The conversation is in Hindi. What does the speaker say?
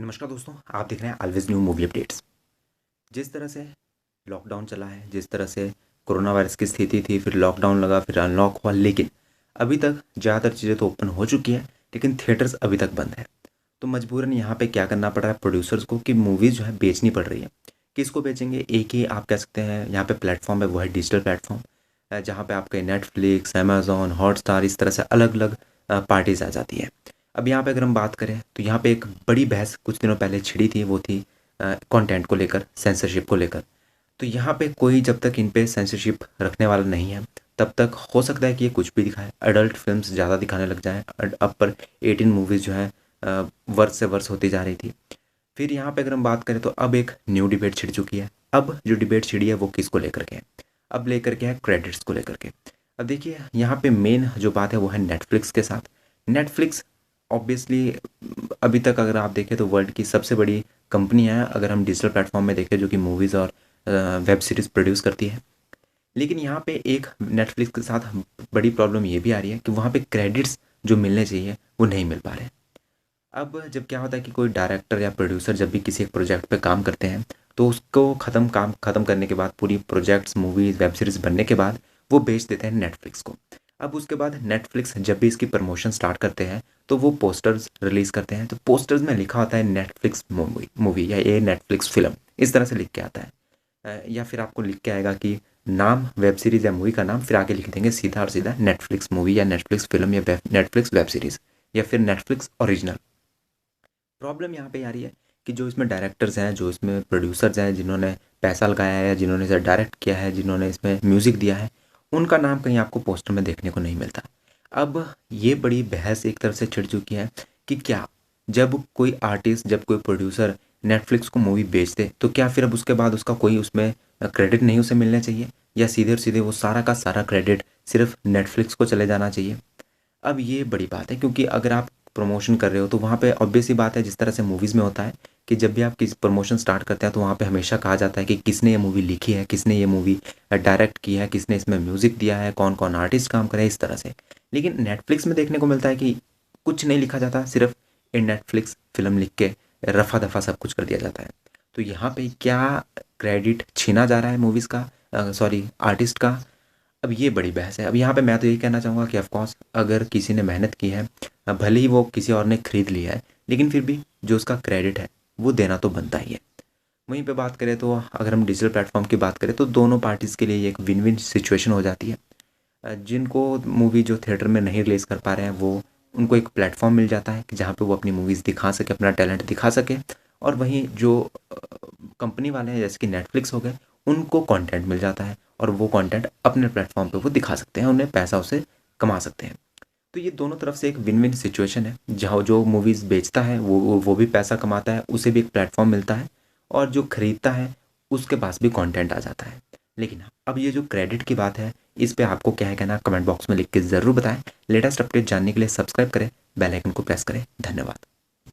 नमस्कार दोस्तों, आप देख रहे हैं ऑलवेज न्यू मूवी अपडेट्स। जिस तरह से लॉकडाउन चला है, जिस तरह से कोरोना वायरस की स्थिति थी, फिर लॉकडाउन लगा, फिर अनलॉक हुआ, लेकिन अभी तक ज़्यादातर चीज़ें तो ओपन हो चुकी है, लेकिन थिएटर्स अभी तक बंद है। तो मजबूरन यहाँ पे क्या करना पड़ रहा है प्रोड्यूसर्स को कि मूवीज़ जो है बेचनी पड़ रही है। किसको बेचेंगे? एक ही आप कह सकते हैं यहाँ पे प्लेटफॉर्म है, वो है डिजिटल प्लेटफॉर्म, जहाँ पे आपके नेटफ्लिक्स, अमेजोन, हॉटस्टार, इस तरह से अलग अलग पार्टीज आ जाती है। अब यहाँ पे अगर हम बात करें तो यहाँ पे एक बड़ी बहस कुछ दिनों पहले छिड़ी थी, वो थी कंटेंट को लेकर, सेंसरशिप को लेकर। तो यहाँ पे कोई जब तक इन पे सेंसरशिप रखने वाला नहीं है, तब तक हो सकता है कि ये कुछ भी दिखाए, अडल्ट फिल्म्स ज़्यादा दिखाने लग जाएँ। अब पर 18 मूवीज़ जो है वर्ष से वर्ष होती जा रही थी। फिर यहाँ पे अगर हम बात करें तो अब एक न्यू डिबेट छिड़ चुकी है। अब जो डिबेट छिड़ी है वो किसको लेकर के है? अब लेकर के है क्रेडिट्स को लेकर के। अब देखिए यहाँ पे मेन जो बात है वो है नेटफ्लिक्स के साथ। नेटफ्लिक्स ऑब्वियसली अभी तक अगर आप देखें तो वर्ल्ड की सबसे बड़ी कंपनी है, अगर हम डिजिटल प्लेटफॉर्म में देखें, जो कि मूवीज़ और वेब सीरीज़ प्रोड्यूस करती है। लेकिन यहाँ पे एक नेटफ्लिक्स के साथ बड़ी प्रॉब्लम ये भी आ रही है कि वहाँ पे क्रेडिट्स जो मिलने चाहिए वो नहीं मिल पा रहे। अब जब क्या होता है कि कोई डायरेक्टर या प्रोड्यूसर जब भी किसी एक प्रोजेक्ट पे काम करते हैं, तो उसको काम ख़त्म करने के बाद, पूरी प्रोजेक्ट्स, मूवीज़, वेब सीरीज़ बनने के बाद वो बेच देते हैं नेटफ्लिक्स को। अब उसके बाद नेटफ्लिक्स जब भी इसकी प्रमोशन स्टार्ट करते हैं तो वो पोस्टर्स रिलीज़ करते हैं। तो पोस्टर्स में लिखा होता है नेटफ्लिक्स मूवी या ये नेटफ्लिक्स फिल्म, इस तरह से लिख के आता है। या फिर आपको लिख के आएगा कि नाम, वेब सीरीज़ या मूवी का नाम, फिर आगे लिख देंगे सीधा और सीधा नेटफ्लिक्स मूवी या नेटफ्लिक्स फिल्म या नेटफ्लिक्स वेब सीरीज़ या फिर नेटफ्लिक्स ओरिजिनल। प्रॉब्लम यहाँ पे आ रही है कि जो इसमें डायरेक्टर्स हैं, जो इसमें प्रोड्यूसर्स हैं, जिन्होंने पैसा लगाया है या जिन्होंने इसे डायरेक्ट किया है, जिन्होंने इसमें म्यूज़िक दिया है, उनका नाम कहीं आपको पोस्टर में देखने को नहीं मिलता। अब ये बड़ी बहस एक तरफ से छिड़ चुकी है कि क्या, जब कोई आर्टिस्ट, जब कोई प्रोड्यूसर नेटफ्लिक्स को मूवी बेच दे, तो क्या फिर अब उसके बाद उसका कोई उसमें क्रेडिट नहीं उसे मिलना चाहिए, या सीधे और सीधे वो सारा का सारा क्रेडिट सिर्फ नेटफ्लिक्स को चले जाना चाहिए? अब ये बड़ी बात है, क्योंकि अगर आप प्रमोशन कर रहे हो तो वहाँ पे ऑब्वियस सी बात है, जिस तरह से मूवीज़ में होता है कि जब भी आप किसी प्रमोशन स्टार्ट करते हैं तो वहाँ पे हमेशा कहा जाता है कि किसने ये मूवी लिखी है, किसने ये मूवी डायरेक्ट की है, किसने इसमें म्यूज़िक दिया है, कौन कौन आर्टिस्ट काम करे, इस तरह से। लेकिन नेटफ्लिक्स में देखने को मिलता है कि कुछ नहीं लिखा जाता, सिर्फ इन नेटफ्लिक्स फिल्म लिख के रफा दफा सब कुछ कर दिया जाता है। तो यहाँ पे क्या क्रेडिट छीना जा रहा है मूवीज़ का, सॉरी आर्टिस्ट का? अब ये बड़ी बहस है। अब यहाँ पे मैं तो यही कहना चाहूँगा कि ऑफ कोर्स अगर किसी ने मेहनत की है, भले ही वो किसी और ने खरीद लिया है, लेकिन फिर भी जो उसका क्रेडिट है वो देना तो बनता ही है। वहीं पे बात करें तो अगर हम डिजिटल प्लेटफॉर्म की बात करें तो दोनों पार्टीज़ के लिए ये एक विन विन सिचुएशन हो जाती है। जिनको मूवी जो थिएटर में नहीं रिलीज़ कर पा रहे हैं, वो उनको एक प्लेटफॉर्म मिल जाता है कि जहाँ पे वो अपनी मूवीज़ दिखा सके, अपना टैलेंट दिखा सके। और वहीं जो कंपनी वाले हैं, जैसे कि नेटफ्लिक्स हो गए, उनको कंटेंट मिल जाता है और वो कंटेंट अपने प्लेटफॉर्म पे वो दिखा सकते हैं, उन्हें पैसा उसे कमा सकते हैं। तो ये दोनों तरफ से एक विन विन सिचुएशन है, जहाँ जो मूवीज़ बेचता है वो भी पैसा कमाता है, उसे भी एक प्लेटफॉर्म मिलता है, और जो खरीदता है उसके पास भी कंटेंट आ जाता है। लेकिन अब ये जो क्रेडिट की बात है, इस पे आपको क्या है कहना, कमेंट बॉक्स में लिख के ज़रूर बताएं। लेटेस्ट अपडेट जानने के लिए सब्सक्राइब करें, बेल आइकन को प्रेस करें। धन्यवाद।